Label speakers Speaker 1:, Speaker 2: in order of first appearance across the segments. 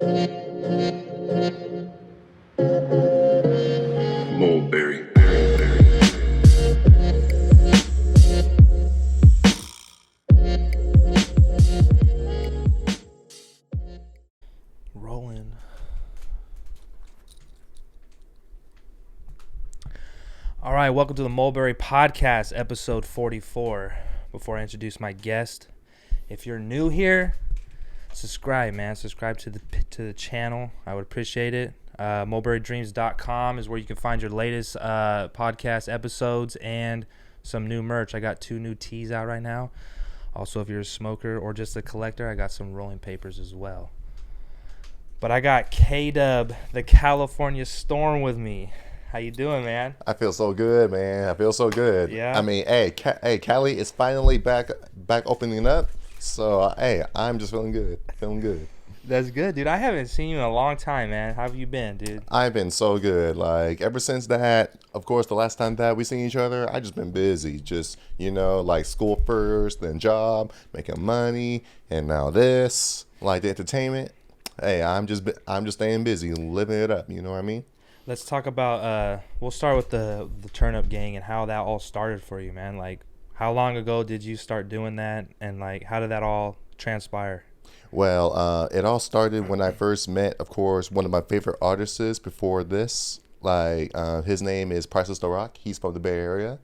Speaker 1: Mulberry.
Speaker 2: Rolling. All right, welcome to the Mulberry Podcast, episode 44. Before I introduce my guest, if you're new here, subscribe, man. Subscribe to the channel. I would appreciate it. MulberryDreams.com is where you can find your latest podcast episodes and some new merch. I got 2 new tees out right now. Also, if you're a smoker or just a collector, I got some rolling papers as well. But I got KDUB, the California Storm, with me. How you doing, man?
Speaker 3: I feel so good, man. I feel so good.
Speaker 2: Yeah.
Speaker 3: I mean, hey, Cali is finally back opening up. So, hey, I'm just feeling good. Feeling good.
Speaker 2: That's good, dude. I haven't seen you in a long time, man. How have you been, dude?
Speaker 3: I've been so good. Like, ever since that, of course, the last time that we seen each other, I just been busy. Just, like school first, then job, making money, and now this, like the entertainment. Hey, I'm just staying busy, living it up. You know what I mean?
Speaker 2: Let's talk about, we'll start with the Turnip Gang and how that all started for you, man. Like, how long ago did you start doing that? And, like, how did that all transpire?
Speaker 3: Well, it all started when I first met, of course, one of my favorite artists before this. Like, his name is Priceless the Rock. He's from the Bay Area.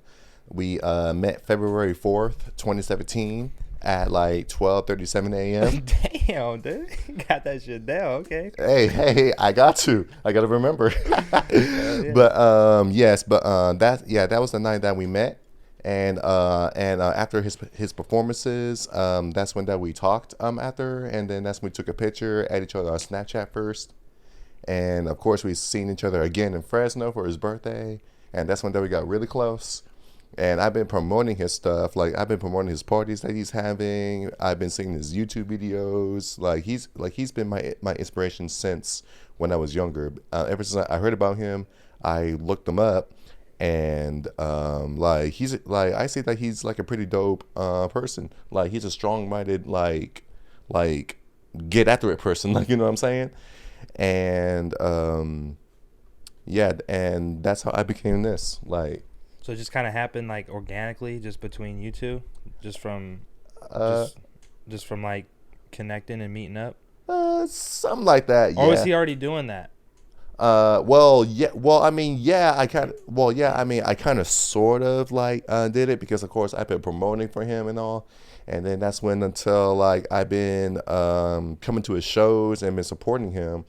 Speaker 3: We met February 4th, 2017 at like 12:37 a.m.
Speaker 2: Damn, dude. You got that shit down. Okay.
Speaker 3: Hey, I got to remember.
Speaker 2: Yeah.
Speaker 3: But that was the night that we met. And after his performances, that's when that we talked after, and then that's when we took a picture at each other on Snapchat first, and of course we seen each other again in Fresno for his birthday, and that's when that we got really close. And I've been promoting his stuff, like I've been promoting his parties that he's having. I've been seeing his YouTube videos. He's been my inspiration since when I was younger. Ever since I heard about him, I looked him up. And he's like, I see that he's like a pretty dope person. Like, he's a strong-minded, like get after it person. Like, you know what I'm saying? And and that's how I became this. Like,
Speaker 2: So it just kind of happened, like, organically, just between you two, just from like connecting and meeting up,
Speaker 3: something like that. Yeah.
Speaker 2: or was he already doing that?
Speaker 3: I kind of sort of like did it because of course I've been promoting for him and all, and then that's when until like I've been coming to his shows and been supporting him,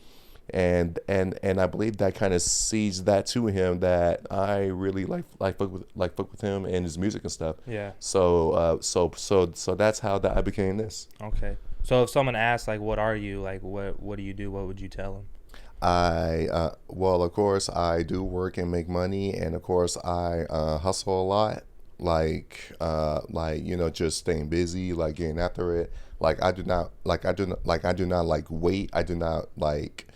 Speaker 3: and I believe that kind of sees that to him that I really fuck with him and his music and stuff.
Speaker 2: Yeah.
Speaker 3: So that's how that I became this.
Speaker 2: Okay. So if someone asks, like, what are you, like, what do you do, what would you tell them?
Speaker 3: Of course I do work and make money, and of course I hustle a lot, just staying busy, like getting after it. I do not like wait. I do not like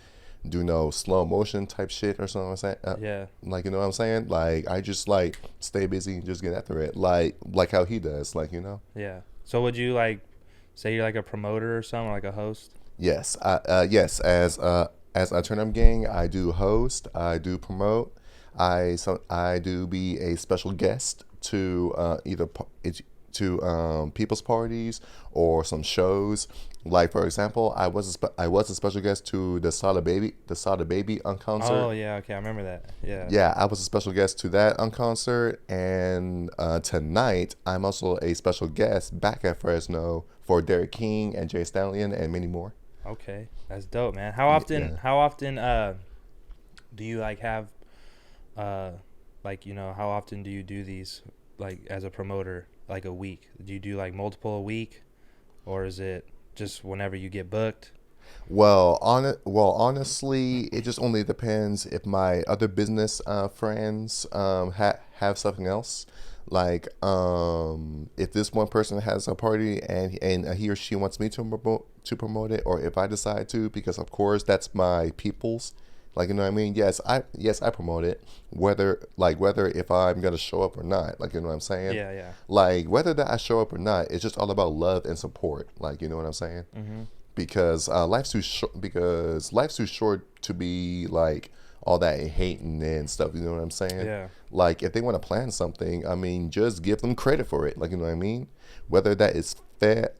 Speaker 3: do no slow motion type shit or something like that.
Speaker 2: Yeah.
Speaker 3: Like, you know what I'm saying? Like, I just like stay busy and just get after it, like how he does, like, you know.
Speaker 2: Yeah. So would you like say you're like a promoter or something, like a host?
Speaker 3: Yes. Yes. As a Turnip Gang, I do host, I do promote, I do be a special guest to people's parties or some shows. Like, for example, I was a special guest to the Sada Baby concert.
Speaker 2: Oh yeah, okay, I remember that. Yeah.
Speaker 3: Yeah, I was a special guest to that concert, and tonight I'm also a special guest back at Fresno for Derek King and Jay Stallion and many more.
Speaker 2: Okay, that's dope, man. How often do you like have how often do you do these, like, as a promoter, like a week? Do you do like multiple a week, or is it just whenever you get booked?
Speaker 3: Honestly, it just only depends if my other business friends have something else. Like, if this one person has a party and he or she wants me to promote it, or if I decide to, because of course that's my people's. Like, you know what I mean? Yes, I promote it, whether if I'm gonna show up or not. Like, you know what I'm saying?
Speaker 2: Yeah.
Speaker 3: Like, whether that I show up or not, it's just all about love and support. Like, you know what I'm saying?
Speaker 2: Mm-hmm.
Speaker 3: because life's too short. Because life's too short to be like all that hating and stuff. You know what I'm saying?
Speaker 2: Yeah.
Speaker 3: Like if they want to plan something, I mean, just give them credit for it. Like you know what I mean? Whether that is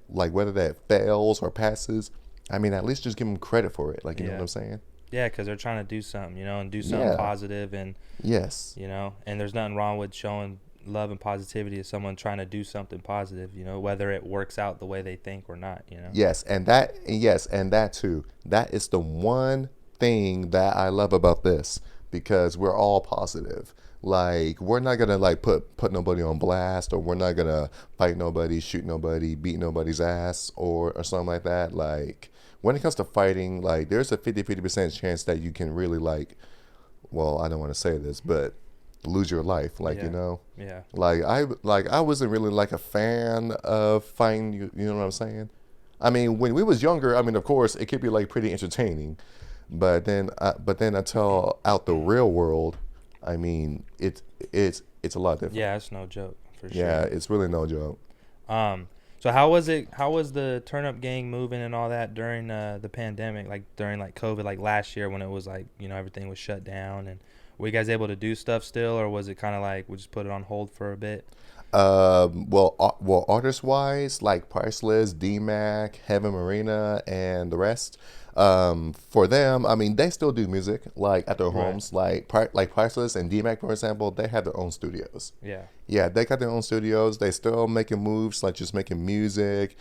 Speaker 3: like whether that fails or passes, I mean, at least just give them credit for it. Like you know what I'm saying?
Speaker 2: Yeah, because they're trying to do something, and do something
Speaker 3: Yeah.
Speaker 2: positive, and
Speaker 3: Yes.
Speaker 2: and there's nothing wrong with showing love and positivity to someone trying to do something positive, whether it works out the way they think or not.
Speaker 3: Yes, and that too. That is the one thing that I love about this because we're all positive. Like we're not gonna like put nobody on blast, or we're not gonna fight nobody, shoot nobody, beat nobody's ass, or something like that. Like when it comes to fighting, like there's a 50% chance that you can really like, well, I don't want to say this, but lose your life. Like
Speaker 2: Yeah. Yeah.
Speaker 3: I wasn't really like a fan of fighting. You know what I'm saying? I mean, when we was younger, I mean, of course, it could be like pretty entertaining, but then until out the real world, I mean, it's a lot different.
Speaker 2: Yeah, it's no joke for
Speaker 3: Yeah,
Speaker 2: sure.
Speaker 3: it's really no joke.
Speaker 2: So how was it? How was the turnip gang moving and all that during the pandemic, like during like COVID, like last year when it was like everything was shut down, and were you guys able to do stuff still, or was it kind of like we just put it on hold for a bit?
Speaker 3: Well, artist wise, like Priceless, DMAC, Heaven Marina, and the rest. For them, I mean, they still do music like at their
Speaker 2: Right.
Speaker 3: homes. Like Priceless and DMAC, for example, they have their own studios.
Speaker 2: Yeah.
Speaker 3: Yeah, they got their own studios. They still making moves, like just making music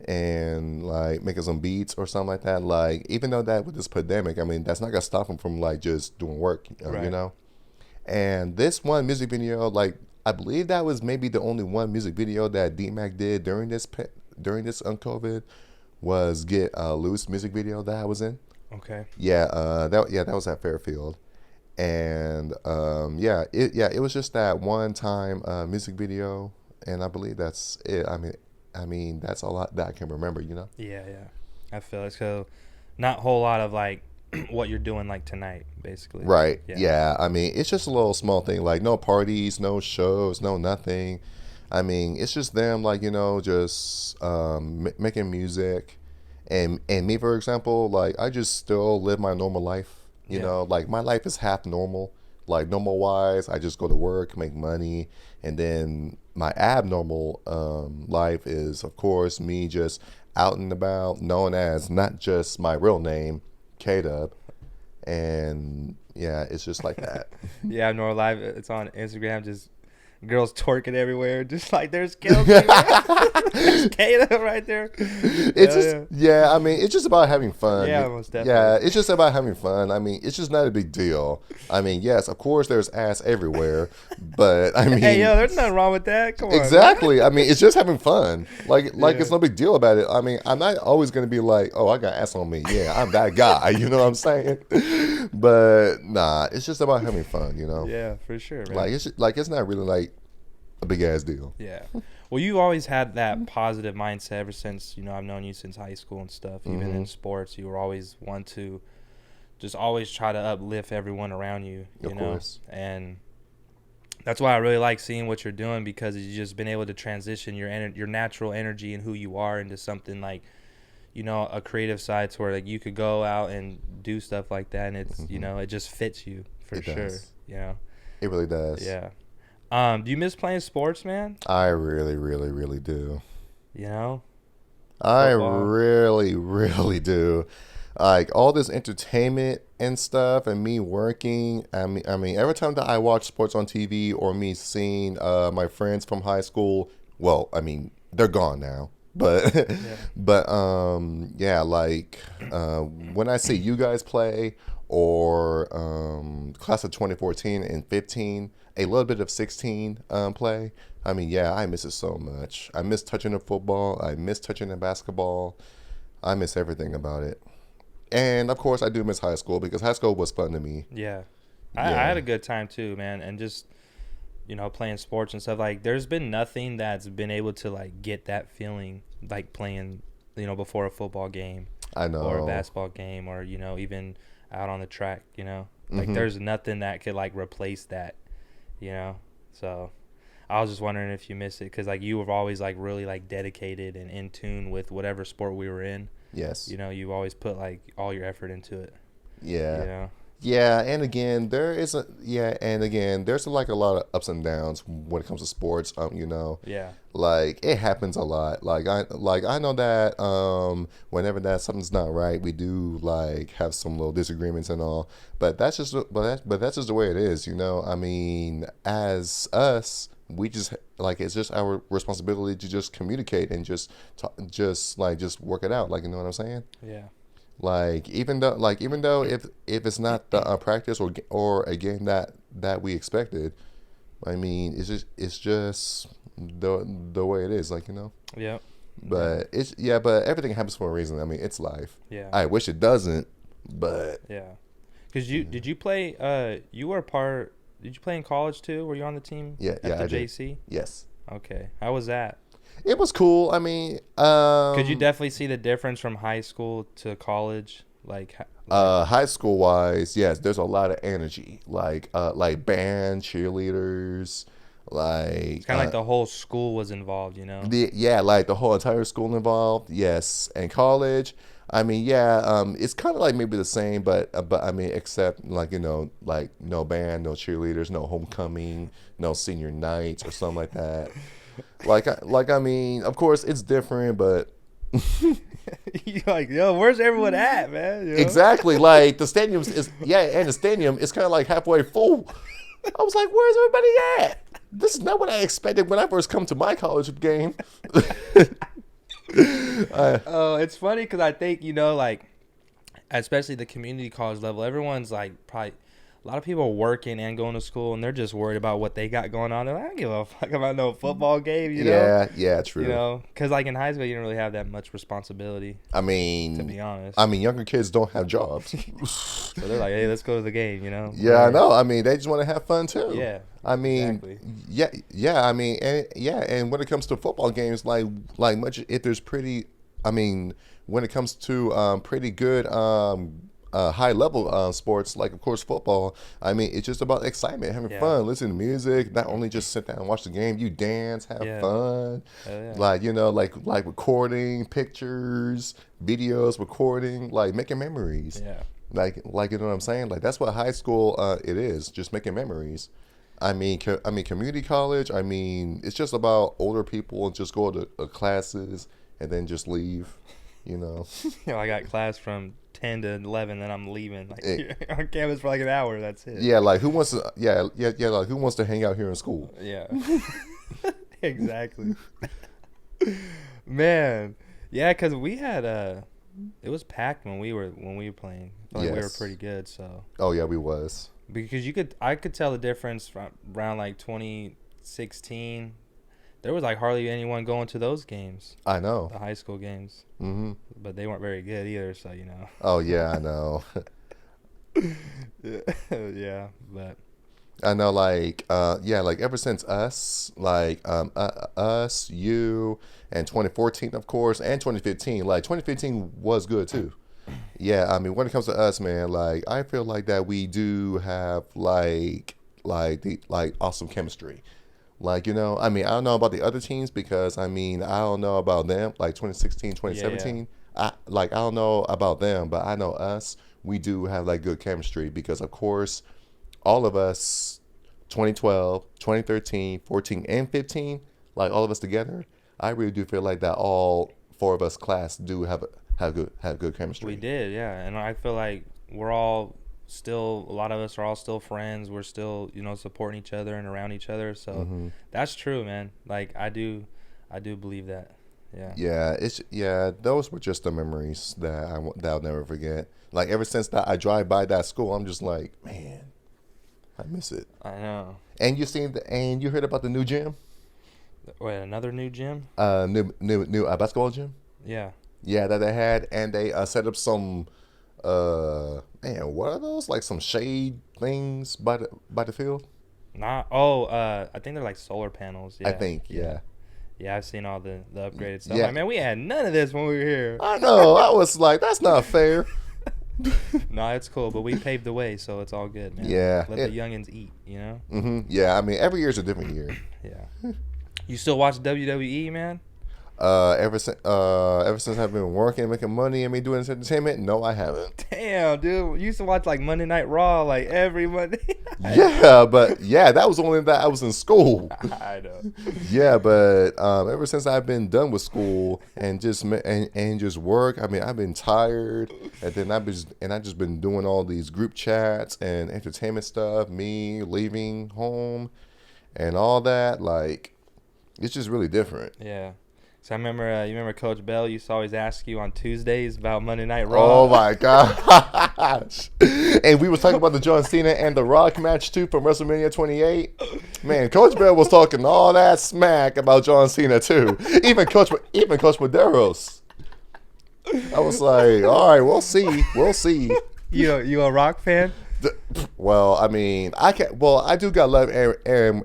Speaker 3: and like making some beats or something like that. Like even though that with this pandemic, I mean, that's not gonna stop them from like just doing work, you
Speaker 2: Right.
Speaker 3: know. And this one music video, like I believe that was maybe the only one music video that DMAC did during this COVID was Get Loose music video that I was in.
Speaker 2: Okay.
Speaker 3: That was at Fairfield, and it was just that one time music video, and I believe that's it. I mean that's a lot that I can remember.
Speaker 2: Yeah. Yeah. I feel it. So, not a whole lot of like what you're doing like tonight, basically.
Speaker 3: Right.
Speaker 2: Yeah.
Speaker 3: Yeah. I mean, it's just a little small thing, like no parties, no shows, no nothing. I mean, it's just them, like just making music, and me, for example, like I just still live my normal life.
Speaker 2: Yeah.
Speaker 3: Like my life is half normal. Like normal wise, I just go to work, make money, and then my abnormal life is, of course, me just out and about, known as not just my real name, KDUB, and yeah, it's just like that.
Speaker 2: Yeah. I'm Nora Live. It's on Instagram. Just girls twerking everywhere. Just like there's Kelsey. There's Kayla right there.
Speaker 3: It's I mean, it's just about having fun.
Speaker 2: Yeah, most definitely.
Speaker 3: Yeah, it's just about having fun. I mean, it's just not a big deal. I mean, yes, of course, there's ass everywhere, but I mean,
Speaker 2: Hey, yo, there's nothing wrong with that. Come on.
Speaker 3: exactly. I mean, it's just having fun. Like it's no big deal about it. I mean, I'm not always gonna be like, oh, I got ass on me. Yeah, I'm that guy. You know what I'm saying? But nah, it's just about having fun.
Speaker 2: Yeah, for sure, man.
Speaker 3: It's not really like a big ass deal.
Speaker 2: Yeah. Well, you always had that positive mindset ever since, I've known you since high school and stuff. Even in sports, you were always one to just always try to uplift everyone around you,
Speaker 3: Of course.
Speaker 2: And that's why I really like seeing what you're doing, because you've just been able to transition your natural energy and who you are into something like, a creative side to where like you could go out and do stuff like that, and it's, it just fits you for
Speaker 3: It
Speaker 2: sure,
Speaker 3: does. It really does.
Speaker 2: Yeah. Do you miss playing sports, man?
Speaker 3: I really, really, really do. I
Speaker 2: Football.
Speaker 3: really, really do. Like all this entertainment and stuff, and me working. I mean, every time that I watch sports on TV or me seeing my friends from high school, well, I mean, they're gone now. But yeah, like when I see you guys play, or class of 2014 and 15, a little bit of 16 play. I mean, yeah, I miss it so much. I miss touching the football. I miss touching the basketball. I miss everything about it. And of course, I do miss high school because high school was fun to me.
Speaker 2: Yeah. I had a good time too, man. And just, playing sports and stuff, like there's been nothing that's been able to like get that feeling like playing, before a football game.
Speaker 3: I know.
Speaker 2: Or a basketball game, or, even out on the track, like there's nothing that could like replace that, so I was just wondering if you miss it, because like you were always like really like dedicated and in tune with whatever sport we were in.
Speaker 3: Yes.
Speaker 2: You know, you always put like all your effort into it.
Speaker 3: Yeah.
Speaker 2: You know?
Speaker 3: Yeah, and again, there's like a lot of ups and downs when it comes to sports. You know,
Speaker 2: Yeah.
Speaker 3: like it happens a lot. I know that whenever that something's not right, we do like have some little disagreements and all. But that's just the way it is. You know, I mean, as us, we just like it's just our responsibility to just communicate and just talk, just work it out. Like, you know what I'm saying?
Speaker 2: Yeah.
Speaker 3: Even though if it's not the practice or a game that we expected, I mean it's just the way it is, like, you know.
Speaker 2: Yep.
Speaker 3: But but everything happens for a reason. I mean, it's life.
Speaker 2: Yeah.
Speaker 3: I wish it doesn't, but
Speaker 2: Yeah. Cause did you play? You were part. Did you play in college too? Were you on the team?
Speaker 3: Yeah,
Speaker 2: At
Speaker 3: yeah,
Speaker 2: the
Speaker 3: I did.
Speaker 2: JC.
Speaker 3: Yes,
Speaker 2: Okay. How was that?
Speaker 3: it was cool. I mean,
Speaker 2: Could you definitely see the difference from high school to college?
Speaker 3: high school wise, yes, there's a lot of energy, like band, cheerleaders,
Speaker 2: it's kind of like the whole school was involved, you know?
Speaker 3: like the whole entire school involved. Yes, and college. I mean, it's kind of like maybe the same, but I mean, except like, you know, like no band, no cheerleaders, no homecoming, no senior nights or something like that. I mean, of course it's different, but
Speaker 2: You're like, yo, where's everyone at, man? You know?
Speaker 3: exactly, like the stadium and the stadium is kind of like halfway full. I was like, where's everybody at? This is not what I expected when I first come to my college game.
Speaker 2: Oh, it's funny because I think, you know, like, especially the community college level, everyone's like probably a lot of people are working and going to school, and they're just worried about what they got going on. They're like, I don't give a fuck about no football game, you know?
Speaker 3: Yeah, true.
Speaker 2: You know, because like in high school, you don't really have that much responsibility.
Speaker 3: I mean,
Speaker 2: to be honest,
Speaker 3: younger kids don't have jobs,
Speaker 2: so they're like, hey, let's go to the game, you know?
Speaker 3: Yeah, I know. I mean, they just want to have fun too.
Speaker 2: Yeah.
Speaker 3: I mean,
Speaker 2: exactly.
Speaker 3: yeah. I mean, and when it comes to football games, like much if there's pretty, I mean, when it comes to pretty good high level sports, like of course football. I mean, it's just about excitement, having fun, listen to music. Not only just sit down and watch the game, you dance, have fun. Like, you know, like recording pictures, videos, recording, like making memories.
Speaker 2: Yeah.
Speaker 3: Like you know what I'm saying? Like that's what high school it is, just making memories. I mean, community college. I mean, it's just about older people and just go to classes and then just leave. You know.
Speaker 2: You know, I got class from 10 to 11, then I'm leaving. Like on campus for like an hour. That's it.
Speaker 3: Yeah, like who wants to? Like who wants to hang out here in school?
Speaker 2: Yeah. Exactly. Man, yeah, because we had it was packed when we were playing. I feel like we were pretty good. So.
Speaker 3: Oh yeah, we was.
Speaker 2: Because I could tell the difference from around like 2016. There was like hardly anyone going to those games.
Speaker 3: I know.
Speaker 2: The high school games.
Speaker 3: Mm-hmm.
Speaker 2: But they weren't very good either, so you know.
Speaker 3: Oh yeah, I know.
Speaker 2: Yeah, but
Speaker 3: I know, like like ever since us, like us, you, and 2014, of course, and 2015. Like 2015 was good too. Yeah, I mean, when it comes to us, man, like I feel like that we do have like awesome chemistry. Like, you know, I mean, I don't know about the other teams because I mean, I don't know about them. Like 2016, 2017, I don't know about them, but I know us. We do have like good chemistry because, of course, all of us, 2012, 2013, 14, and 15, like all of us together, I really do feel like that all four of us class do have good chemistry.
Speaker 2: we did, yeah, and I feel like we're all still, a lot of us are all still friends. We're still, you know, supporting each other and around each other. So that's true, man. Like I do believe that. Yeah.
Speaker 3: Those were just the memories that I'll never forget. Like ever since that I drive by that school, I'm just like, man, I miss it.
Speaker 2: I know.
Speaker 3: And you heard about the new gym?
Speaker 2: Wait, another new gym?
Speaker 3: New basketball gym?
Speaker 2: Yeah.
Speaker 3: Yeah, that they had, and they set up some man, what are those? Like some shade things by the field?
Speaker 2: I think they're like solar panels. Yeah.
Speaker 3: I think, yeah.
Speaker 2: Yeah, I've seen all the upgraded stuff.
Speaker 3: Yeah.
Speaker 2: Like, man, we had none of this when we were here.
Speaker 3: I know. I was like, that's not fair.
Speaker 2: No, it's cool, but we paved the way, so it's all good, man.
Speaker 3: Yeah.
Speaker 2: Let the youngins eat, you know?
Speaker 3: Mm-hmm. Yeah, I mean, every year's a different year.
Speaker 2: Yeah. You still watch WWE, man?
Speaker 3: Ever since I've been working, making money, and me doing this entertainment, no, I haven't.
Speaker 2: Damn, dude. You used to watch like Monday Night Raw like every Monday.
Speaker 3: Yeah, but yeah, that was only that I was in school.
Speaker 2: I know.
Speaker 3: Yeah, but ever since I've been done with school and and just work, I mean, I've been tired, and then I just been doing all these group chats and entertainment stuff. Me leaving home, and all that. Like, it's just really different.
Speaker 2: Yeah. So I remember, you remember Coach Bell used to always ask you on Tuesdays about Monday Night Raw.
Speaker 3: Oh my gosh! And we was talking about the John Cena and The Rock match too from WrestleMania 28. Man, Coach Bell was talking all that smack about John Cena too. Even Coach Medeiros. I was like, all right, we'll see.
Speaker 2: You a Rock fan?
Speaker 3: Well, I mean, I can. Well, I do got love and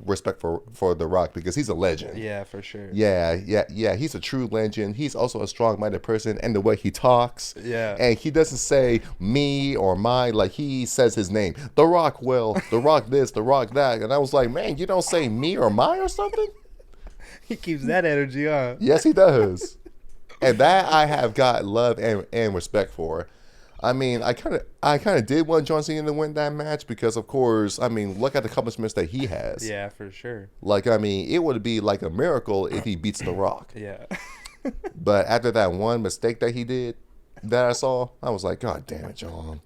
Speaker 3: respect for The Rock because he's a legend.
Speaker 2: Yeah, for sure.
Speaker 3: Yeah. He's a true legend. He's also a strong-minded person, and the way he talks.
Speaker 2: Yeah.
Speaker 3: And he doesn't say me or my, like he says his name. The Rock will. The Rock this. The Rock that. And I was like, man, you don't say me or my or something.
Speaker 2: He keeps that energy on.
Speaker 3: Yes, he does. And that I have got love and respect for. I mean, I kind of did want John Cena to win that match because, of course, I mean, look at the accomplishments that he has.
Speaker 2: Yeah, for sure.
Speaker 3: Like, I mean, it would be like a miracle if he beats The Rock.
Speaker 2: Yeah.
Speaker 3: But after that one mistake that he did, that I saw, I was like, God damn it, John.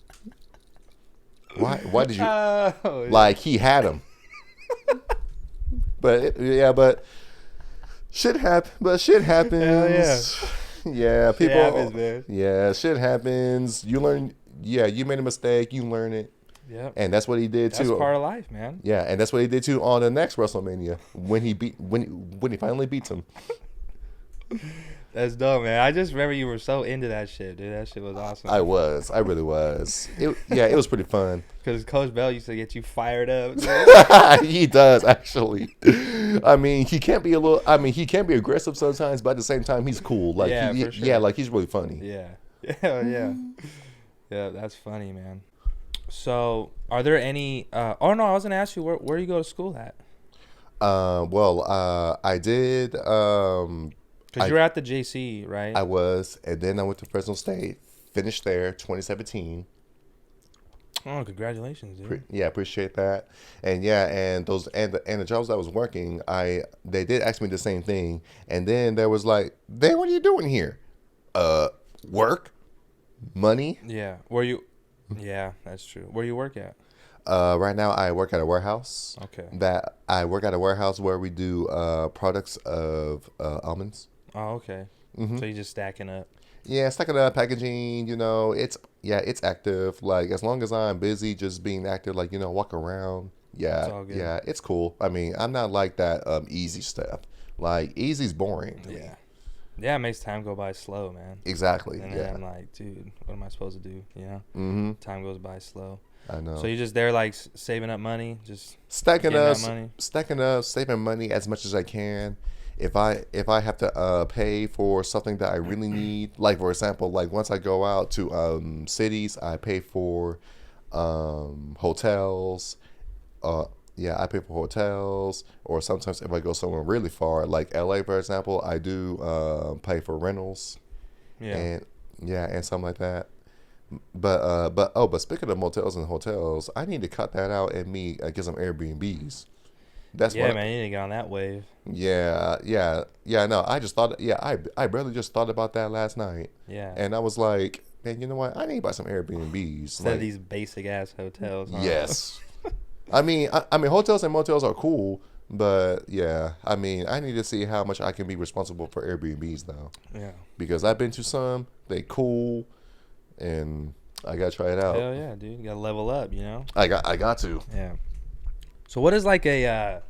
Speaker 3: Why did you? Like, he had him. But shit happens.
Speaker 2: Hell yeah.
Speaker 3: Yeah, people.
Speaker 2: Shit happens, man.
Speaker 3: Yeah, shit happens. You learn. Yeah, you made a mistake. You learn it.
Speaker 2: Yep.
Speaker 3: And that's what he did too.
Speaker 2: That's part of life, man.
Speaker 3: Yeah, and that's what he did too on the next WrestleMania when he finally beats him.
Speaker 2: That's dope, man. I just remember you were so into that shit, dude. That shit was awesome.
Speaker 3: I really was. It was pretty fun.
Speaker 2: Because Coach Bell used to get you fired up.
Speaker 3: He does actually. I mean, he can't be aggressive sometimes, but at the same time, he's cool. Like,
Speaker 2: Yeah, for sure.
Speaker 3: yeah, like he's really funny.
Speaker 2: Yeah. Yeah. That's funny, man. So, are there any? Oh no, I was gonna ask you where you go to school at.
Speaker 3: I did.
Speaker 2: Because you were at the JC, right?
Speaker 3: I was, and then I went to Fresno State. Finished there, 2017.
Speaker 2: Oh, congratulations, dude.
Speaker 3: Yeah, appreciate that. And yeah, and the jobs I was working, they did ask me the same thing. And then there was like, "Then what are you doing here? Work, money."
Speaker 2: Yeah. Yeah, that's true. Where you work at?
Speaker 3: Right now I work at a warehouse.
Speaker 2: Okay.
Speaker 3: I work at a warehouse where we do products of almonds.
Speaker 2: Oh, okay.
Speaker 3: Mm-hmm.
Speaker 2: So you just stacking up.
Speaker 3: Yeah, stacking up, packaging, it's active. Like, as long as I'm busy just being active, like, walk around. Yeah,
Speaker 2: It's all good.
Speaker 3: yeah, it's cool. I mean, I'm not like that easy stuff. Like, easy's boring to me.
Speaker 2: Yeah, it makes time go by slow, man.
Speaker 3: Exactly,
Speaker 2: And then I'm like, dude, what am I supposed to do?
Speaker 3: Mm-hmm.
Speaker 2: Time goes by slow.
Speaker 3: I know.
Speaker 2: So you're just there, like, saving up money, just
Speaker 3: stacking
Speaker 2: getting
Speaker 3: up,
Speaker 2: that money?
Speaker 3: stacking up, saving money as much as I can. If I have to pay for something that I really need, like, for example, like, once I go out to cities, I pay for hotels. I pay for hotels. Or sometimes if I go somewhere really far, like LA, for example, I do pay for rentals.
Speaker 2: Yeah.
Speaker 3: And something like that. But speaking of motels and hotels, I need to cut that out and get some Airbnbs. That's
Speaker 2: man, you need to get on that wave.
Speaker 3: Yeah. No, I just thought. Yeah, I barely just thought about that last night.
Speaker 2: Yeah.
Speaker 3: And I was like, man, you know what? I need to buy some Airbnbs.
Speaker 2: Instead of these basic ass hotels. Huh?
Speaker 3: Yes. I mean, hotels and motels are cool, but yeah, I mean, I need to see how much I can be responsible for Airbnbs now.
Speaker 2: Yeah.
Speaker 3: Because I've been to some, they cool, and I gotta try it out.
Speaker 2: Hell yeah, dude! You gotta level up,
Speaker 3: I got to.
Speaker 2: Yeah. So what is like a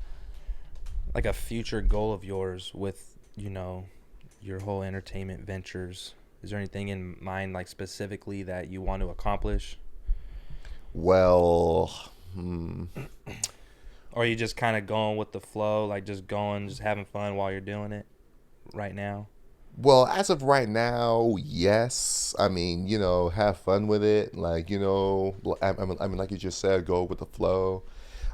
Speaker 2: future goal of yours with your whole entertainment ventures? Is there anything in mind, like, specifically that you want to accomplish?
Speaker 3: Well,
Speaker 2: Or are you just kind of going with the flow, like just having fun while you're doing it right now?
Speaker 3: Well, as of right now, yes. I mean, have fun with it. Like, I mean, like you just said, go with the flow.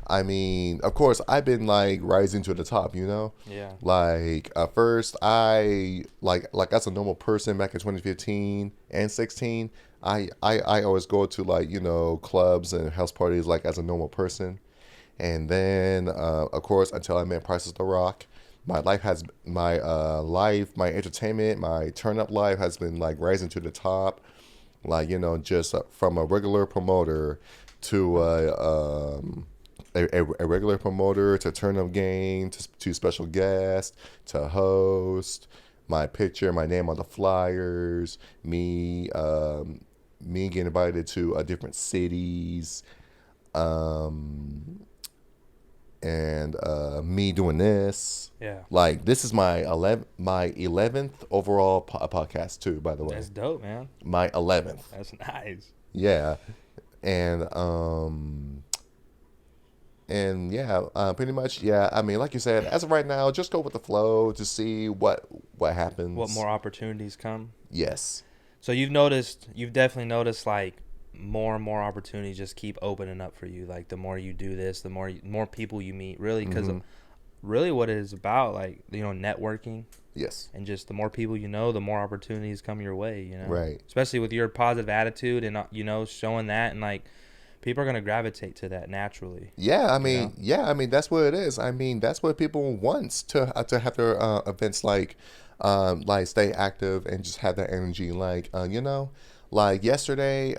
Speaker 3: I mean, of course, I've been like rising to the top, you know?
Speaker 2: Yeah.
Speaker 3: Like first I like as a normal person back in 2015 and 16, I always go to like, you know, clubs and house parties like as a normal person. And then of course until I met Prices the Rock, my entertainment, my turn up life has been like rising to the top. Like, you know, just from a regular promoter to a regular promoter to turn up game to special guest to host, my picture, my name on the flyers, me getting invited to different cities, um, and me doing this.
Speaker 2: Yeah.
Speaker 3: Like this is my 11th overall podcast too, by the way.
Speaker 2: That's dope, man.
Speaker 3: My 11th.
Speaker 2: That's nice.
Speaker 3: Yeah. And yeah, pretty much, yeah. I mean, like you said, as of right now, just go with the flow to see what happens.
Speaker 2: What more opportunities come?
Speaker 3: Yes.
Speaker 2: So you've definitely noticed like more and more opportunities just keep opening up for you. Like the more you do this, the more people you meet. Really, because really what it is about, like, you know, networking.
Speaker 3: Yes.
Speaker 2: And just the more people you know, the more opportunities come your way. You know.
Speaker 3: Right.
Speaker 2: Especially with your positive attitude and you know, showing that, and like people are gonna gravitate to that naturally.
Speaker 3: Yeah, I mean,
Speaker 2: know?
Speaker 3: yeah, I mean that's what it is. I mean that's what people want to have their events like stay active and just have that energy. Like you know, like yesterday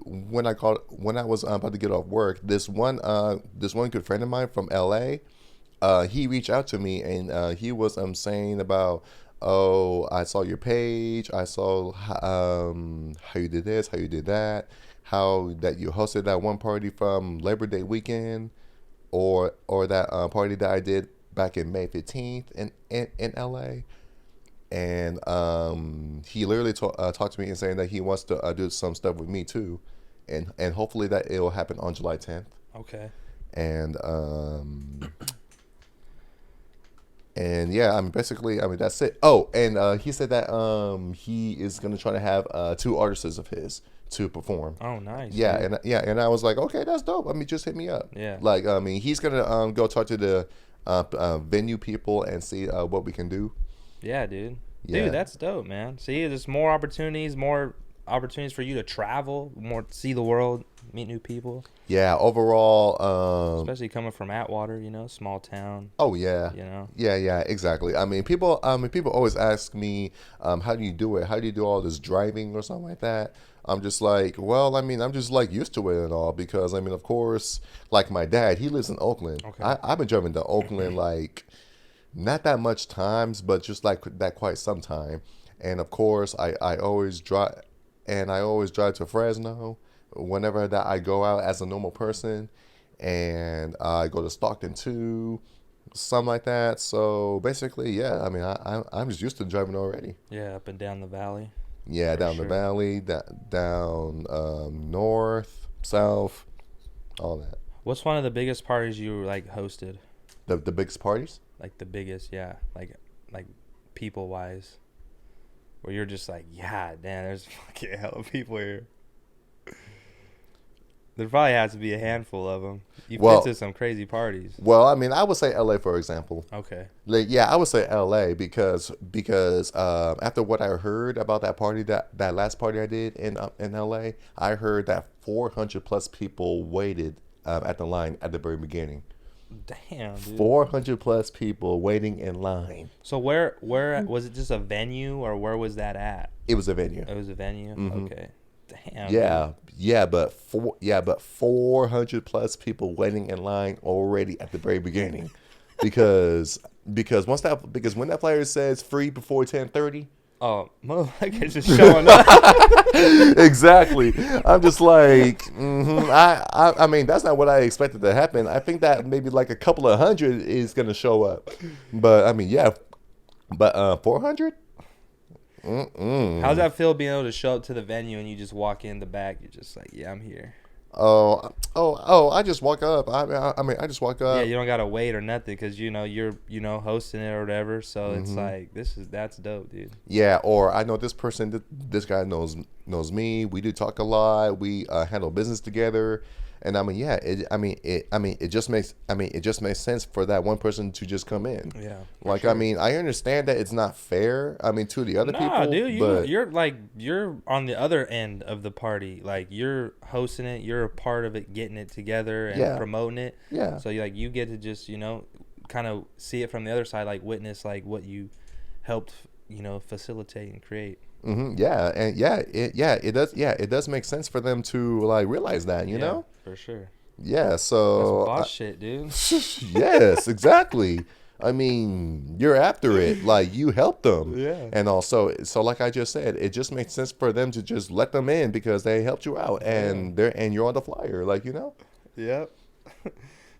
Speaker 3: when I was about to get off work, this one good friend of mine from LA, he reached out to me and he was saying about, oh, I saw your page, I saw how you did this, how you did that, how that you hosted that one party from Labor Day weekend, or that party that I did back in May 15th in LA. And he literally talked to me and saying that he wants to do some stuff with me too, and hopefully that it will happen on July 10th.
Speaker 2: Okay.
Speaker 3: And yeah, I mean basically, I mean that's it. Oh, and he said that he is gonna try to have 2 artists of his to perform.
Speaker 2: Oh, nice.
Speaker 3: Yeah,
Speaker 2: dude.
Speaker 3: and I was like, okay, that's dope. I mean, just hit me up.
Speaker 2: Yeah.
Speaker 3: Like, I mean, he's gonna go talk to the venue people and see what we can do.
Speaker 2: Yeah, dude.
Speaker 3: Yeah.
Speaker 2: Dude, that's dope, man. See, there's more opportunities for you to travel, more see the world, meet new people.
Speaker 3: Yeah, overall,
Speaker 2: Especially coming from Atwater, you know, small town.
Speaker 3: oh yeah,
Speaker 2: You know.
Speaker 3: yeah, exactly. I mean, people always ask me, how do you do it? How do you do all this driving or something like that? I'm just like, well, I mean, I'm just like used to it and all, because I mean, of course, like my dad, he lives in Oakland.
Speaker 2: Okay.
Speaker 3: I've been driving to Oakland like not that much times, but just like that quite some time. And of course, I always drive, and I always drive to Fresno whenever that I go out as a normal person, and I go to Stockton too, something like that. So basically, yeah, I mean, I'm just used to driving already.
Speaker 2: Yeah, up and down the valley.
Speaker 3: Yeah,
Speaker 2: For
Speaker 3: down
Speaker 2: sure.
Speaker 3: the valley, down north, south, all that.
Speaker 2: What's one of the biggest parties you like hosted?
Speaker 3: The biggest parties?
Speaker 2: Like the biggest, yeah, like people wise, where you're just like, yeah, damn, there's fucking hell of people here. There probably has to be a handful of them. You've
Speaker 3: Well-
Speaker 2: been to some crazy parties.
Speaker 3: Well, I mean, I would say LA for example.
Speaker 2: Okay.
Speaker 3: Like, yeah, I would say LA because after what I heard about that party, that last party I did in LA, I heard that 400 plus people waited at the line at the very beginning.
Speaker 2: Damn, dude.
Speaker 3: 400 plus people waiting in line.
Speaker 2: So where was it? Just a venue, or where was that at?
Speaker 3: It was a venue.
Speaker 2: It was a venue. Okay. Damn.
Speaker 3: Yeah, but 400 plus people waiting in line already at the very beginning, because when that flyer says free before 10:30.
Speaker 2: Oh, motherfuckers just showing up.
Speaker 3: Exactly. I'm just like, I mean, that's not what I expected to happen. I think that maybe like a couple of hundred is gonna show up, but I mean, yeah, but 400.
Speaker 2: How's that feel being able to show up to the venue and you just walk in the back? You're just like, yeah, I'm here.
Speaker 3: Oh! I just walk up. I mean, I just walk up.
Speaker 2: Yeah, you don't gotta wait or nothing because you know you're hosting it or whatever. So it's like that's dope, dude.
Speaker 3: Yeah, or I know this person. This guy knows me. We do talk a lot. We handle business together. And I mean, yeah, it just makes sense for that one person to just come in.
Speaker 2: Yeah.
Speaker 3: Like,
Speaker 2: Sure.
Speaker 3: I mean, I understand that it's not fair. I mean, to the other
Speaker 2: Nah,
Speaker 3: people,
Speaker 2: dude,
Speaker 3: but
Speaker 2: you're on the other end of the party. Like you're hosting it, you're a part of it, getting it together and
Speaker 3: yeah,
Speaker 2: promoting it.
Speaker 3: yeah.
Speaker 2: So you get to just kind of see it from the other side, like witness like what you helped facilitate and create.
Speaker 3: Yeah, and it does make sense for them to like realize that, you
Speaker 2: Yeah,
Speaker 3: know?
Speaker 2: for sure.
Speaker 3: Yeah,
Speaker 2: That's
Speaker 3: so
Speaker 2: boss shit, dude.
Speaker 3: yes, exactly. I mean, you're after it, like you helped them.
Speaker 2: Yeah.
Speaker 3: And also, so like I just said, it just makes sense for them to just let them in because they helped you out
Speaker 2: Yeah.
Speaker 3: and you're on the flyer, like, you know?
Speaker 2: Yep.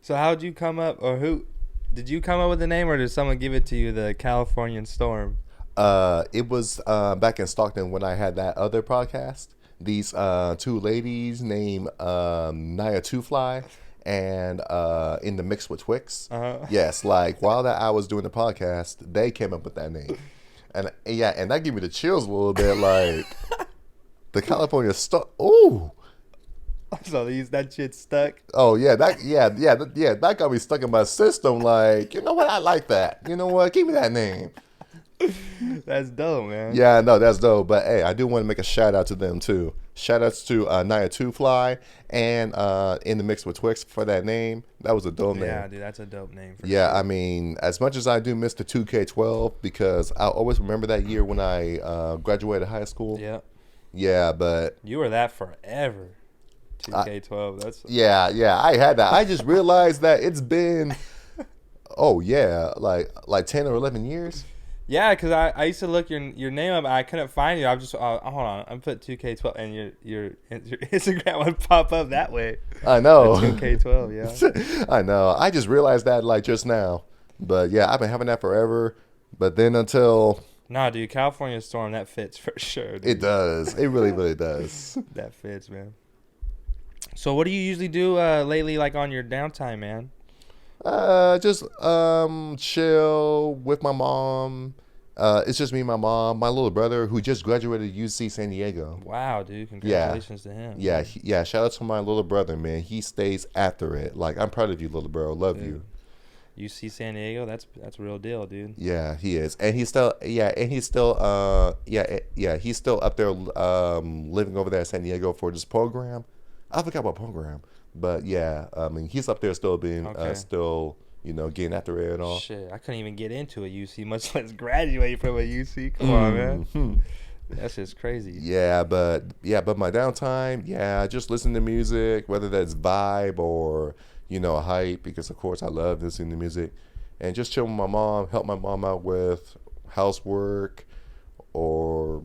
Speaker 2: So how'd you come up, or who did you come up with the name, or did someone give it to you, the Californian Storm?
Speaker 3: It was back in Stockton when I had that other podcast. These two ladies named Naya Two Fly and in the mix with Twix. Yes, like while that I was doing the podcast, they came up with that name, and yeah, and that gave me the chills a little bit. Like the California stuff. Ooh.
Speaker 2: So that shit stuck.
Speaker 3: Oh yeah, that got me stuck in my system. Like, you know what? I like that. You know what? Give me that name.
Speaker 2: That's dope, man.
Speaker 3: Yeah, no, that's dope. But hey, I do want to make a shout out to them too. Shout outs to Naya Two Fly and in the mix with Twix for that name. That was a dope name.
Speaker 2: Yeah, dude, that's a dope name. For
Speaker 3: Yeah,
Speaker 2: sure.
Speaker 3: I mean, as much as I do miss the 2K12 because I always remember that year when I graduated high school.
Speaker 2: Yeah.
Speaker 3: Yeah, but
Speaker 2: You were that forever. 2K12. That's
Speaker 3: yeah, I had that. I just realized that it's been, oh yeah, like 10 or 11 years.
Speaker 2: yeah, because I used to look your name up. I couldn't find you. I was just hold on. I put 2K12 and your Instagram would pop up that way.
Speaker 3: I know.
Speaker 2: 2K12. Yeah.
Speaker 3: I know. I just realized that like just now. But yeah, I've been having that forever. But then until
Speaker 2: Nah, dude, California Storm, that fits for sure. Dude.
Speaker 3: it does. It really, really does.
Speaker 2: That fits, man. So what do you usually do lately, like on your downtime, man?
Speaker 3: Just chill with my mom. It's just me and my mom, my little brother who just graduated UC San Diego.
Speaker 2: Wow, dude, congratulations to him.
Speaker 3: Yeah, yeah. Shout out to my little brother, man. He stays after it. Like, I'm proud of you, little bro. Love you.
Speaker 2: UC San Diego, that's a real deal, dude.
Speaker 3: Yeah, he is, and he's still he's still up there living over there in San Diego for this program. I forgot what program, but yeah, I mean he's up there still being
Speaker 2: Okay.
Speaker 3: still getting after it and all.
Speaker 2: Shit, I couldn't even get into a UC, much less graduate from a UC. Come on, man. That's just crazy.
Speaker 3: Yeah, but my downtime, yeah, just listen to music, whether that's vibe or hype, because of course I love listening to music, and just chill with my mom, help my mom out with housework, or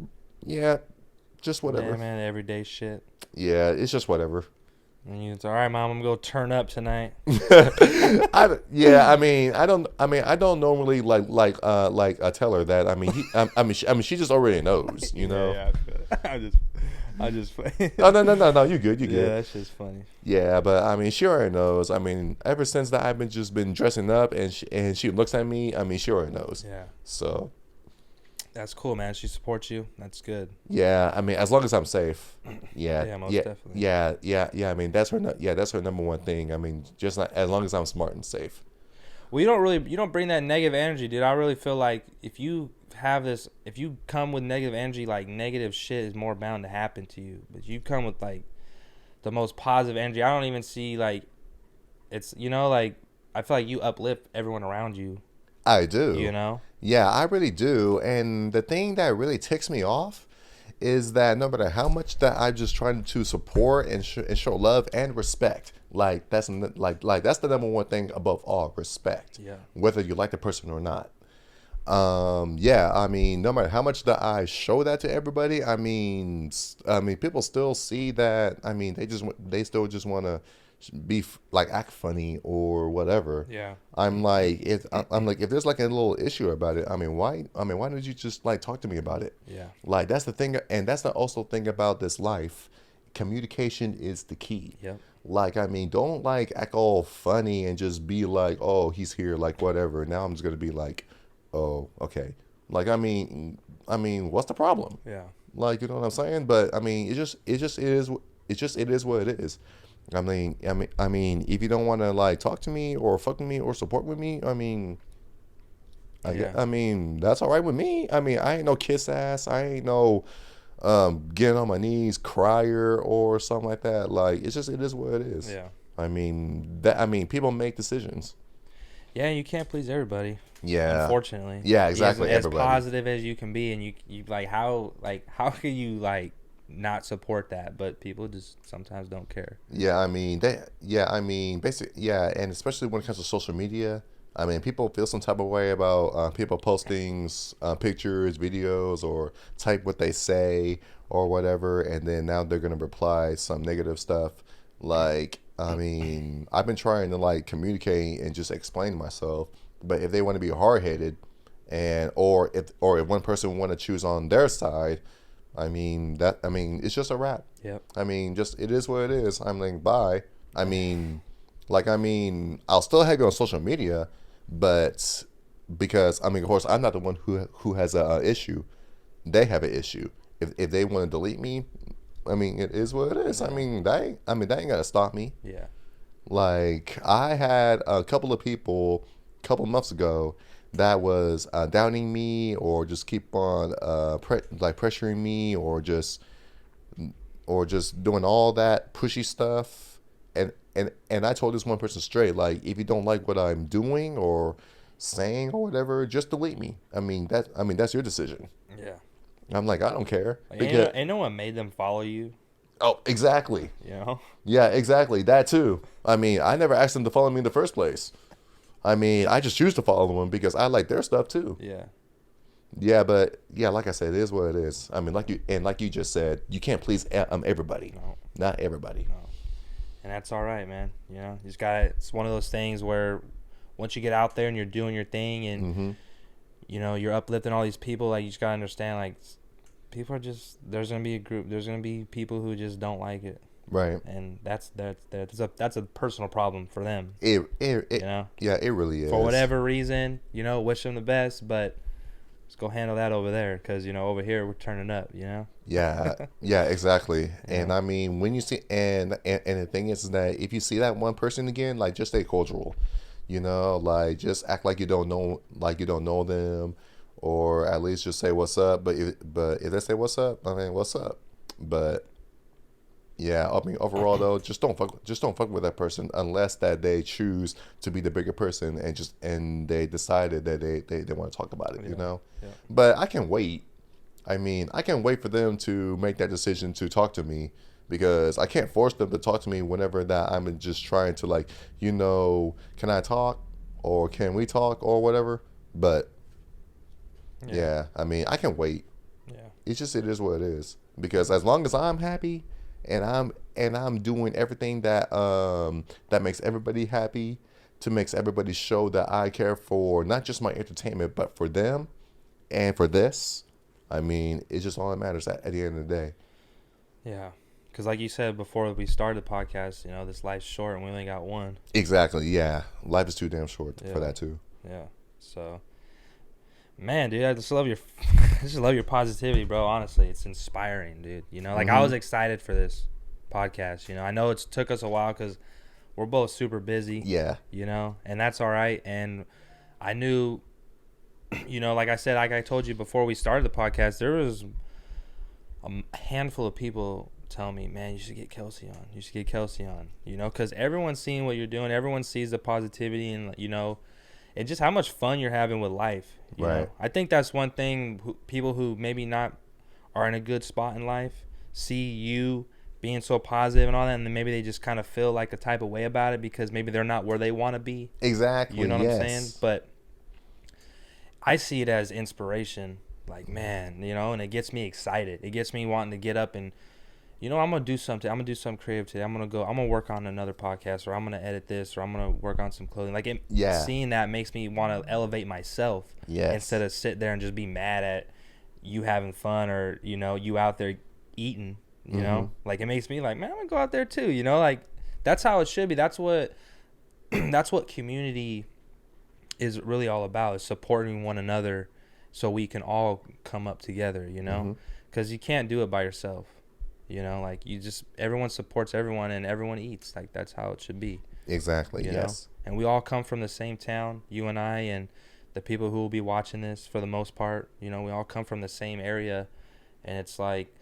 Speaker 3: just whatever.
Speaker 2: Yeah, man, everyday shit.
Speaker 3: Yeah, it's just whatever.
Speaker 2: And it's all right, mom. I'm gonna go turn up tonight.
Speaker 3: I don't normally tell her that. I mean, she just already knows,
Speaker 2: Yeah, I just play.
Speaker 3: Oh no, you good.
Speaker 2: Yeah, that's just funny.
Speaker 3: Yeah, but I mean, she already knows. I mean, ever since that I've been dressing up, and she looks at me. I mean, she already knows.
Speaker 2: Yeah,
Speaker 3: So
Speaker 2: that's cool, man. She supports you. That's good.
Speaker 3: yeah, I mean, as long as I'm safe. Yeah,
Speaker 2: Yeah, most definitely.
Speaker 3: Yeah. I mean, that's her number one thing. I mean, just not, as long as I'm smart and safe.
Speaker 2: Well, you don't bring that negative energy, dude. I really feel like if you come with negative energy, like negative shit is more bound to happen to you. But you come with like the most positive energy. I don't even see like it's like I feel like you uplift everyone around you.
Speaker 3: I do. Yeah, I really do. And the thing that really ticks me off is that no matter how much that I'm just trying to support and show love and respect, like that's that's the number one thing above all, respect.
Speaker 2: Yeah.
Speaker 3: Whether you like the person or not. Yeah, I mean, no matter how much that I show that to everybody, I mean, people still see that. I mean, they still just want to be like act funny or whatever.
Speaker 2: Yeah.
Speaker 3: I'm like, if there's like a little issue about it, why don't you just like talk to me about it?
Speaker 2: Yeah.
Speaker 3: Like that's the thing, and that's the also thing about this life. Communication is the key.
Speaker 2: Yep.
Speaker 3: Like, I mean, don't like act all funny and just be like, oh, he's here, like whatever. Now I'm just gonna be like, oh, okay. Like, I mean, what's the problem?
Speaker 2: Yeah.
Speaker 3: Like, you know what I'm saying? But I mean, it just is it is what it is. I mean, if you don't want to like talk to me or fuck with me or support with me, I mean,
Speaker 2: Yeah.
Speaker 3: I mean, that's all right with me. I mean, I ain't no kiss ass. I ain't no getting on my knees crier or something like that. Like it's just it is what it is.
Speaker 2: Yeah.
Speaker 3: I mean, people make decisions.
Speaker 2: Yeah, you can't please everybody.
Speaker 3: Yeah.
Speaker 2: Unfortunately.
Speaker 3: Yeah,
Speaker 2: Be
Speaker 3: exactly.
Speaker 2: as
Speaker 3: Everybody.
Speaker 2: positive as you can be, and you how can you like not support that? But people just sometimes don't care.
Speaker 3: Yeah, I mean, basically, yeah, and especially when it comes to social media, I mean, people feel some type of way about people posting pictures, videos, or type what they say or whatever, and then now they're gonna reply some negative stuff. Like, I mean, I've been trying to like communicate and just explain myself, but if they want to be hard headed, and or if one person want to choose on their side, I mean, it's just a wrap.
Speaker 2: Yep.
Speaker 3: I mean, just it is what it is. I'm like, bye. I mean, I'll still hang on social media, but because I mean, of course, I'm not the one who has a issue. They have an issue. If they want to delete me, I mean, it is what it is. That ain't gotta stop me.
Speaker 2: Yeah.
Speaker 3: Like I had a couple of people, a couple months ago, that was downing me or just keep on pressuring me or just doing all that pushy stuff. And I told this one person straight, like, if you don't like what I'm doing or saying or whatever, just delete me. That's your decision.
Speaker 2: Yeah.
Speaker 3: I'm like, I don't care.
Speaker 2: Like,
Speaker 3: Because
Speaker 2: ain't no one made them follow you.
Speaker 3: oh, exactly.
Speaker 2: You know.
Speaker 3: Yeah, exactly. That too. I mean, I never asked them to follow me in the first place. I mean, I just choose to follow them because I like their stuff too.
Speaker 2: Yeah.
Speaker 3: Yeah, but yeah, like I said, it is what it is. I mean, like you just said, you can't please everybody.
Speaker 2: No.
Speaker 3: Not everybody.
Speaker 2: No. And that's all right, man. You know, you just got it's one of those things where once you get out there and you're doing your thing and
Speaker 3: Mm-hmm.
Speaker 2: you know, you're uplifting all these people, like you just gotta understand, like people are just there's gonna be a group, there's gonna be people who just don't like it,
Speaker 3: Right.
Speaker 2: and that's a personal problem for them.
Speaker 3: It
Speaker 2: You know,
Speaker 3: yeah, it really is.
Speaker 2: for whatever reason, you know, wish them the best, but let's go handle that over there because you know over here we're turning up. You know.
Speaker 3: Yeah, yeah, exactly.
Speaker 2: Yeah.
Speaker 3: And I mean, when you see, and the thing is that if you see that one person again, like just stay cordial, like just act like you don't know them, or at least just say what's up. But if they say what's up, I mean, what's up? But yeah, I mean, overall though, just don't fuck with that person unless that they choose to be the bigger person and they decided that they want to talk about it,
Speaker 2: Yeah. Yeah.
Speaker 3: But I can wait. I mean, I can wait for them to make that decision to talk to me because I can't force them to talk to me whenever that I'm just trying to like, can I talk or can we talk or whatever. But yeah, I mean, I can wait.
Speaker 2: Yeah.
Speaker 3: It is what it is because as long as I'm happy and I'm doing everything that makes everybody happy to makes everybody show that I care for not just my entertainment but for them and for this. I mean, it's just all that matters at the end of the day.
Speaker 2: Yeah. Because like you said before we started the podcast, you know, this life's short and we only got one.
Speaker 3: Exactly. Yeah. Life is too damn short for that too.
Speaker 2: Yeah. So, man, dude, I just love your positivity, bro. Honestly, it's inspiring, dude. You know, like I was excited for this podcast. You know, I know it took us a while because we're both super busy.
Speaker 3: Yeah.
Speaker 2: You know, and that's all right. And I knew, you know, like I said, like I told you before we started the podcast, there was a handful of people telling me, man, you should get Kelsey on. You should get Kelsey on. You know, because everyone's seeing what you're doing. Everyone sees the positivity and, you know, and just how much fun you're having with life. You know? I think that's one thing people who maybe not are in a good spot in life see you being so positive and all that, and then maybe they just kind of feel like a type of way about it because maybe they're not where they want to be.
Speaker 3: Exactly.
Speaker 2: You know what I'm saying? But I see it as inspiration. Like, man, you know, and it gets me excited. It gets me wanting to get up and, you know, I'm going to do something. I'm going to do something creative today. I'm going to work on another podcast, or I'm going to edit this, or I'm going to work on some clothing. Like, seeing that makes me want to elevate myself instead of sit there and just be mad at you having fun or, you know, you out there eating, you know. Like, it makes me like, man, I'm going to go out there too, you know. Like, that's how it should be. That's what community is really all about, is supporting one another so we can all come up together, you know. Because you can't do it by yourself. You know, like everyone supports everyone and everyone eats. Like that's how it should be.
Speaker 3: Exactly.
Speaker 2: You know,
Speaker 3: Yes.
Speaker 2: and we all come from the same town. You and I and the people who will be watching this for the most part. You know, we all come from the same area, and it's like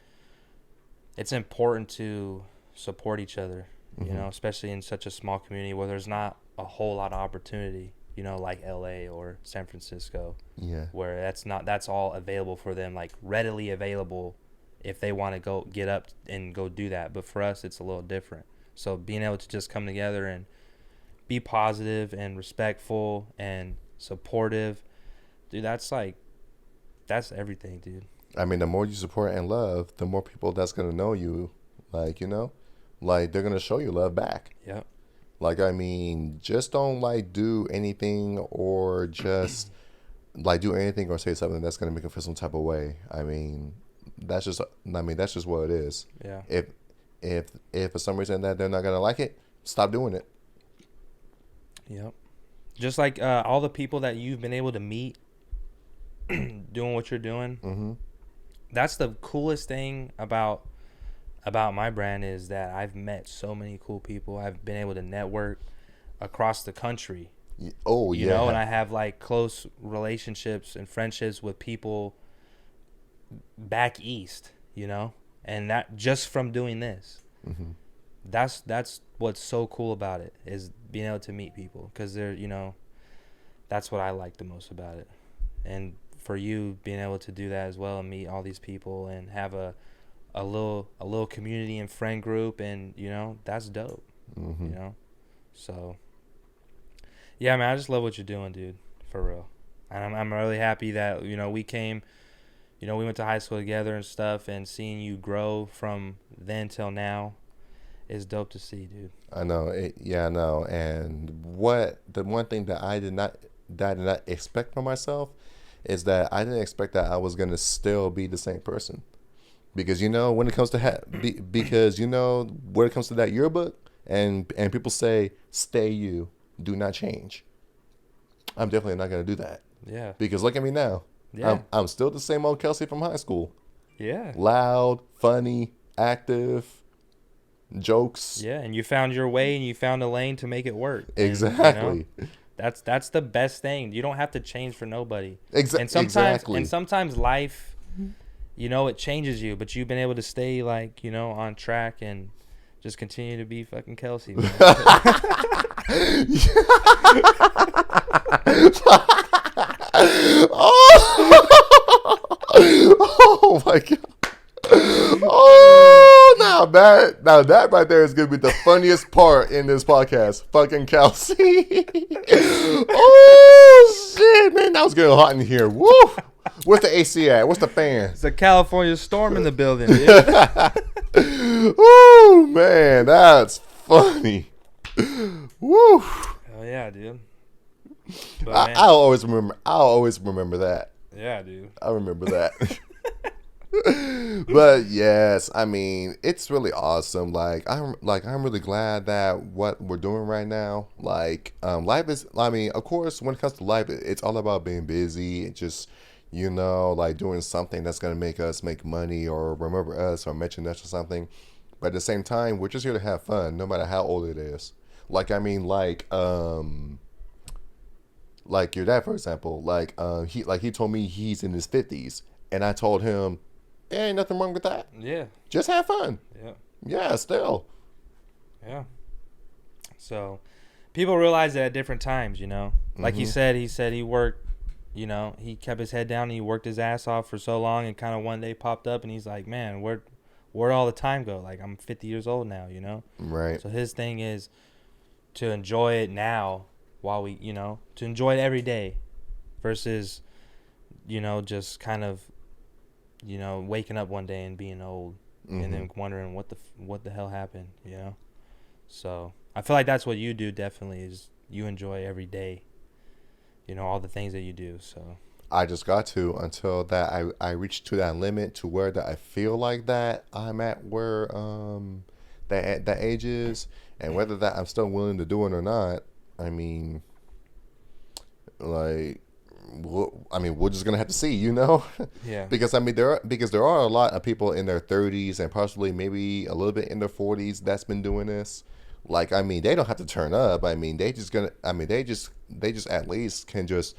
Speaker 2: it's important to support each other. You know, especially in such a small community where there's not a whole lot of opportunity. You know, like LA or San Francisco.
Speaker 3: Yeah.
Speaker 2: Where that's all available for them, like readily available if they want to go get up and go do that. But for us, it's a little different. So being able to just come together and be positive and respectful and supportive, dude, that's everything, dude.
Speaker 3: I mean, the more you support and love, the more people that's gonna know you. Like, you know, like they're gonna show you love back.
Speaker 2: Yep.
Speaker 3: Like, I mean, just don't like do anything or just like do anything or say something that's gonna make them feel some type of way. I mean, that's just what it is.
Speaker 2: Yeah.
Speaker 3: If for some reason that they're not gonna like it, stop doing it.
Speaker 2: Yep. Just like all the people that you've been able to meet doing what you're doing.
Speaker 3: Mm-hmm.
Speaker 2: That's the coolest thing about my brand is that I've met so many cool people. I've been able to network across the country.
Speaker 3: Oh,
Speaker 2: You
Speaker 3: yeah.
Speaker 2: know, and I have like close relationships and friendships with people back east, you know, and that just from doing this.
Speaker 3: Mm-hmm.
Speaker 2: That's what's so cool about it is being able to meet people because they're, you know, that's what I like the most about it. And for you being able to do that as well and meet all these people and have a little community and friend group, and you know, that's dope.
Speaker 3: Mm-hmm.
Speaker 2: You know, so yeah, man, I just love what you're doing, dude, for real. And I'm really happy that, you know, we went to high school together and stuff, and seeing you grow from then till now is dope to see, dude.
Speaker 3: I know. I know. And the one thing that I did not expect for myself is that I didn't expect that I was gonna still be the same person. Because you know, when it comes to because you know, when it comes to that yearbook, and people say, "Stay you, do not change." I'm definitely not gonna do that.
Speaker 2: Yeah.
Speaker 3: Because look at me now.
Speaker 2: Yeah.
Speaker 3: I'm still the same old Kelsey from high school.
Speaker 2: Yeah.
Speaker 3: Loud, funny, active, jokes.
Speaker 2: Yeah, and you found your way and you found a lane to make it work.
Speaker 3: Exactly.
Speaker 2: And, you know, that's the best thing. You don't have to change for nobody.
Speaker 3: Exactly.
Speaker 2: And sometimes life, you know, it changes you, but you've been able to stay like, you know, on track and just continue to be fucking Kelsey, man.
Speaker 3: Oh my god. Oh, now that right there is gonna be the funniest part in this podcast. Fucking Kelsey. Oh shit, man, that was getting hot in here. Woo! Where's the AC at? What's the fan?
Speaker 2: It's a California storm in the building, dude.
Speaker 3: Oh man, that's funny. Woo!
Speaker 2: Oh yeah, dude. But, man,
Speaker 3: I'll always remember that.
Speaker 2: yeah, dude.
Speaker 3: I remember that. But yes, I mean, it's really awesome. I'm really glad that what we're doing right now, life is, I mean, of course, when it comes to life, it's all about being busy and just, you know, like doing something that's going to make us make money or remember us or mention us or something. But at the same time, we're just here to have fun, no matter how old it is. Like your dad, for example, he told me he's in his 50s, and I told him, there ain't nothing wrong with that.
Speaker 2: Yeah.
Speaker 3: Just have fun.
Speaker 2: Yeah.
Speaker 3: Yeah, still.
Speaker 2: Yeah. So, people realize it at different times, you know. Like he said he worked, you know, he kept his head down and he worked his ass off for so long, and kind of one day popped up and he's like, man, where'd all the time go? Like, I'm 50 years old now, you know.
Speaker 3: Right.
Speaker 2: So his thing is to enjoy it now while we, you know, to enjoy it every day versus, you know, just kind of, you know, waking up one day and being old and then wondering what the hell happened, you know. So I feel like that's what you do. Definitely is you enjoy every day, you know, all the things that you do. So
Speaker 3: I just got to until that I reached to that limit to where that I feel like that I'm at where that age is, and whether that I'm still willing to do it or not. I mean, like, we're just gonna have to see, you know.
Speaker 2: Yeah.
Speaker 3: Because there are a lot of people in their 30s and possibly maybe a little bit in their 40s that's been doing this. Like, I mean, they don't have to turn up. I mean, they just at least can just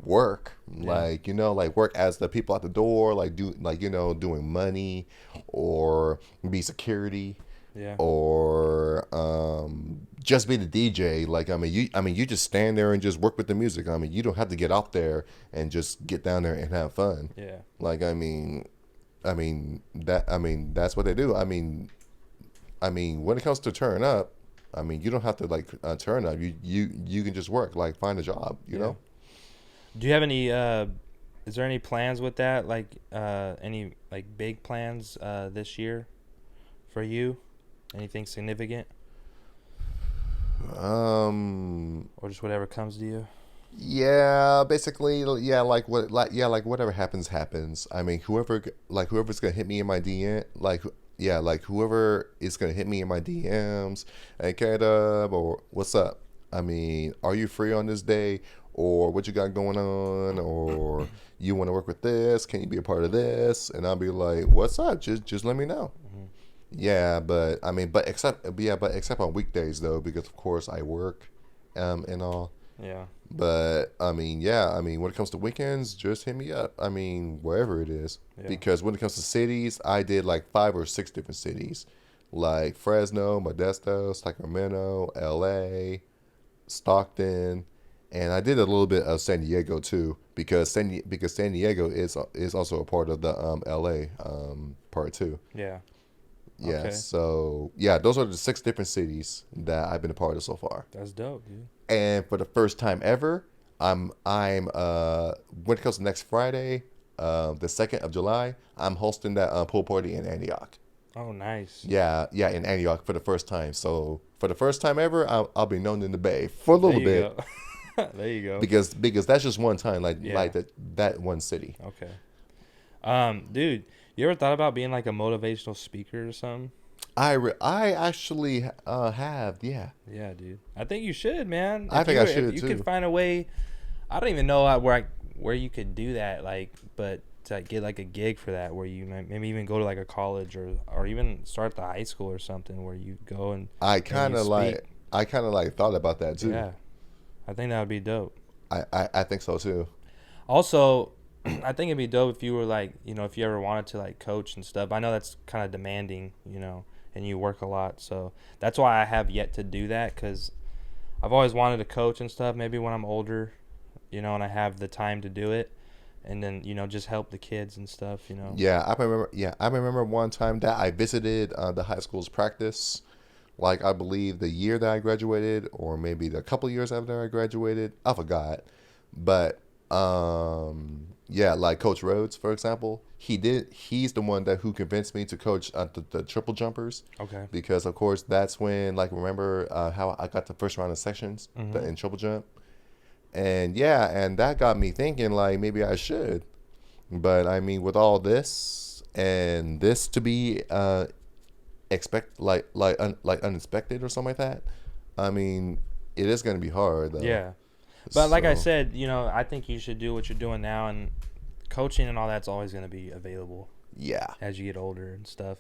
Speaker 3: work, like, you know, like work as the people at the door, like doing money or be security.
Speaker 2: Yeah.
Speaker 3: Or just be the DJ. Like, you just stand there and just work with the music. I mean, you don't have to get out there and just get down there and have fun.
Speaker 2: Yeah.
Speaker 3: Like, that's what they do. I mean, when it comes to turn up, I mean, you don't have to like turn up. You can just work, like find a job, you know?
Speaker 2: Do you have any is there any plans with that? Like any like big plans this year for you? Anything significant? Or just whatever comes to you?
Speaker 3: Yeah, basically, yeah, like whatever happens. I mean, whoever's gonna hit me in my DM, like whoever is gonna hit me in my DMs, hey KDUB, or what's up? I mean, are you free on this day, or what you got going on, or you want to work with this? Can you be a part of this? And I'll be like, what's up? Just let me know. Yeah, but except on weekdays though, because of course I work, and all.
Speaker 2: Yeah.
Speaker 3: But when it comes to weekends, just hit me up. I mean, wherever it is, because when it comes to cities, I did like 5 or 6 different cities, like Fresno, Modesto, Sacramento, L.A., Stockton, and I did a little bit of San Diego too, because San Diego is also a part of the L.A. Part too.
Speaker 2: Yeah.
Speaker 3: Yeah,
Speaker 2: Okay.
Speaker 3: so yeah, those are the 6 different cities that I've been a part of so far.
Speaker 2: That's dope, dude.
Speaker 3: And for the first time ever, I'm when it comes to next Friday, the 2nd of July, I'm hosting that pool party in Antioch.
Speaker 2: Oh, nice.
Speaker 3: Yeah, in Antioch for the first time. So for the first time ever, I'll be known in the Bay for a little bit.
Speaker 2: There you go.
Speaker 3: Because that's just one time, like that one city.
Speaker 2: Okay. Dude, you ever thought about being like a motivational speaker or something?
Speaker 3: I actually have, yeah.
Speaker 2: Yeah, dude. I think you should, man.
Speaker 3: I think I should
Speaker 2: you
Speaker 3: too.
Speaker 2: could find a way. I don't even know where you could do that, like, but to get like a gig for that, where you maybe even go to like a college or even start the high school or something, where you go and
Speaker 3: I kind of like thought about that too.
Speaker 2: Yeah, I think that would be dope.
Speaker 3: I think so too.
Speaker 2: Also, I think it'd be dope if you were like, you know, if you ever wanted to like coach and stuff. I know that's kind of demanding, you know, and you work a lot. So that's why I have yet to do that, because I've always wanted to coach and stuff, maybe when I'm older, you know, and I have the time to do it. And then, you know, just help the kids and stuff, you know.
Speaker 3: Yeah, I remember one time that I visited the high school's practice, like I believe the year that I graduated, or maybe a couple years after I graduated. I forgot. But yeah, like Coach Rhodes, for example, he's the one who convinced me to coach the triple jumpers.
Speaker 2: Okay.
Speaker 3: Because of course that's when, like, remember how I got the first round of sections in triple jump. And yeah, and that got me thinking, like, maybe I should. But I mean, with all this and this to be unexpected or something like that, I mean, it is going to be hard though.
Speaker 2: Yeah. But like I said, you know, I think you should do what you're doing now, and coaching and all that's always going to be available.
Speaker 3: Yeah.
Speaker 2: As you get older and stuff.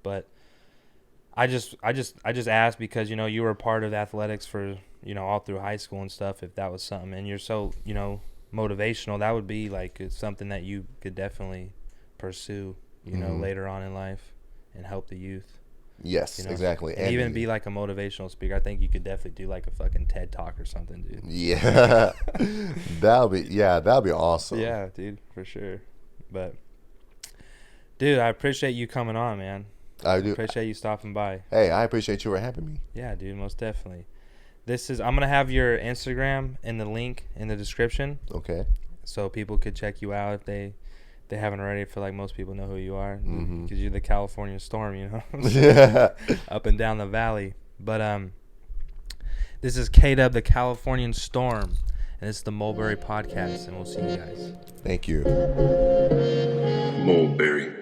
Speaker 2: But I just asked because, you know, you were a part of athletics for, you know, all through high school and stuff. If that was something, and you're so, you know, motivational, that would be like something that you could definitely pursue, you know, later on in life and help the youth.
Speaker 3: Yes,
Speaker 2: you know?
Speaker 3: Exactly.
Speaker 2: And even be like a motivational speaker. I think you could definitely do like a fucking TED Talk or something, dude.
Speaker 3: Yeah. that'll be awesome.
Speaker 2: Yeah, dude, for sure. But dude, I appreciate you coming on, man.
Speaker 3: I do.
Speaker 2: Appreciate you stopping by.
Speaker 3: Hey, I appreciate you for having me.
Speaker 2: Yeah, dude, most definitely. I'm going to have your Instagram in the link in the description.
Speaker 3: Okay.
Speaker 2: So people could check you out if they haven't already. I feel like most people know who you are, because you're the California Storm, you know.
Speaker 3: Yeah.
Speaker 2: Up and down the valley. But this is KDUB, the Californian Storm, and it's the Mulberry Podcast, and we'll see you guys.
Speaker 3: Thank you.
Speaker 1: Mulberry.